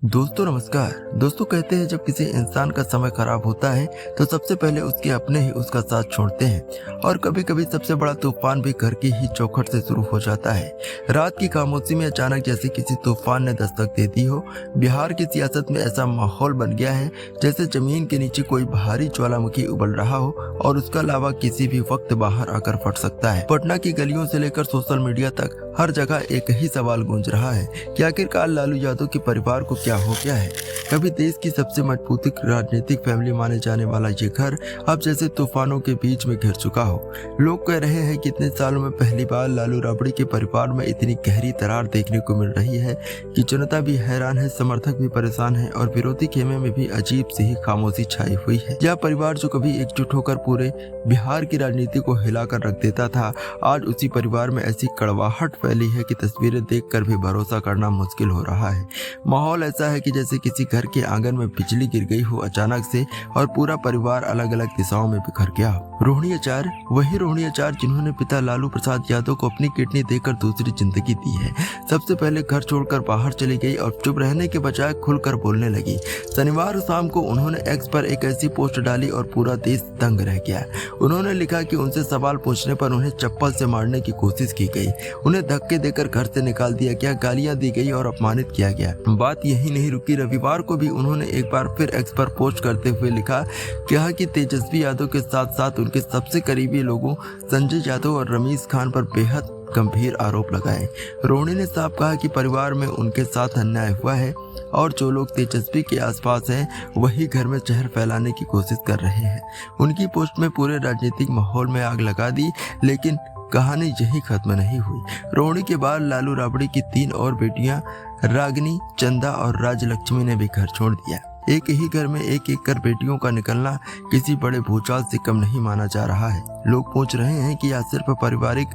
दोस्तों नमस्कार। दोस्तों कहते हैं जब किसी इंसान का समय खराब होता है तो सबसे पहले उसके अपने ही उसका साथ छोड़ते हैं और कभी कभी सबसे बड़ा तूफान भी घर की ही चौखट से शुरू हो जाता है। रात की खामोशी में अचानक जैसे किसी तूफान ने दस्तक दे दी हो। बिहार की सियासत में ऐसा माहौल बन गया है जैसे जमीन के नीचे कोई भारी ज्वालामुखी उबल रहा हो और उसका लावा किसी भी वक्त बाहर आकर फट सकता है। पटना की गलियों से लेकर सोशल मीडिया तक हर जगह एक ही सवाल गूंज रहा है कि आखिरकार लालू यादव के परिवार को क्या हो गया है। कभी देश की सबसे मजबूत राजनीतिक फैमिली माने जाने वाला ये घर अब जैसे तूफानों के बीच में घिर चुका हो। लोग कह रहे हैं कि इतने सालों में पहली बार लालू राबड़ी के परिवार में इतनी गहरी दरार देखने को मिल रही है कि जनता भी हैरान है, समर्थक भी परेशान है और विरोधी खेमे में भी अजीब सी ही खामोशी छाई हुई है। यह परिवार जो कभी एकजुट होकर पूरे बिहार की राजनीति को हिलाकर रख देता था, आज उसी परिवार में ऐसी कड़वाहट फैली है कि तस्वीरें देखकर भी भरोसा करना मुश्किल हो रहा है। माहौल ऐसा है कि जैसे किसी घर के आंगन में बिजली गिर गई हो अचानक से और पूरा परिवार अलग अलग दिशाओं में बिखर गया हो। रोहिणी आचार्य, वही रोहिणी आचार्य जिन्होंने पिता लालू प्रसाद यादव को अपनी किडनी देकर दूसरी जिंदगी दी है, सबसे पहले घर छोड़कर बाहर चली गई और चुप रहने के बजाय खुलकर बोलने लगी। शनिवार शाम को उन्होंने एक्स पर एक ऐसी पोस्ट डाली और पूरा देश दंग रह गया। उन्होंने लिखा कि उनसे सवाल पूछने पर उन्हें चप्पल से मारने की कोशिश की गई, उन्हें धक्के देकर घर से निकाल दिया गया, गालियां दी गई और अपमानित किया गया। बात यही नहीं रुकी, रविवार को भी उन्होंने एक बार फिर एक्स पर पोस्ट करते हुए लिखा कि तेजस्वी यादव के साथ साथ उनके सबसे करीबी लोगों संजय यादव और रमीज खान पर बेहद गंभीर आरोप लगाए। रोहिणी ने साफ कहा कि परिवार में उनके साथ अन्याय हुआ है और जो लोग तेजस्वी के आसपास हैं वही घर में जहर फैलाने की कोशिश कर रहे हैं। उनकी पोस्ट में पूरे राजनीतिक माहौल में आग लगा दी, लेकिन कहानी यही खत्म नहीं हुई। रोहिणी के बाद लालू राबड़ी की 3 और बेटियां रागिनी, चंदा और राजलक्ष्मी ने भी घर छोड़ दिया। एक ही घर में एक एक कर बेटियों का निकलना किसी बड़े भूचाल से कम नहीं माना जा रहा है। लोग पूछ रहे हैं कि यह सिर्फ पारिवारिक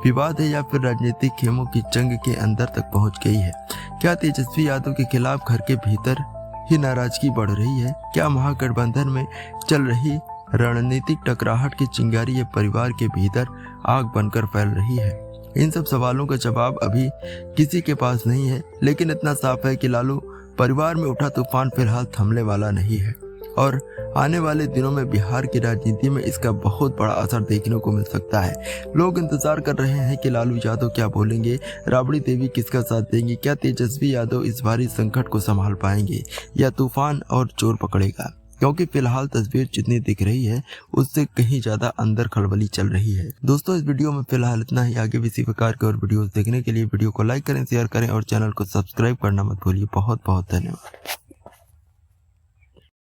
विवाद है या फिर राजनीतिक खेमों की जंग के अंदर तक पहुंच गई है। क्या तेजस्वी यादव के खिलाफ घर के भीतर ही नाराजगी बढ़ रही है? क्या महागठबंधन में चल रही रणनीतिक टकराहट की चिंगारी ये परिवार के भीतर आग बनकर फैल रही है? इन सब सवालों का जवाब अभी किसी के पास नहीं है, लेकिन इतना साफ है कि लालू परिवार में उठा तूफान फिलहाल थमने वाला नहीं है और आने वाले दिनों में बिहार की राजनीति में इसका बहुत बड़ा असर देखने को मिल सकता है। लोग इंतजार कर रहे हैं कि लालू यादव क्या बोलेंगे, राबड़ी देवी किसका साथ देंगी, क्या तेजस्वी यादव इस भारी संकट को संभाल पाएंगे या तूफान और जोर पकड़ेगा? क्योंकि फिलहाल तस्वीर जितनी दिख रही है उससे कहीं ज्यादा अंदर खलबली चल रही है। दोस्तों इस वीडियो में फिलहाल इतना ही। आगे भी इसी प्रकार के और वीडियोस देखने के लिए वीडियो को लाइक करें, शेयर करें और चैनल को सब्सक्राइब करना मत भूलिए। बहुत बहुत धन्यवाद।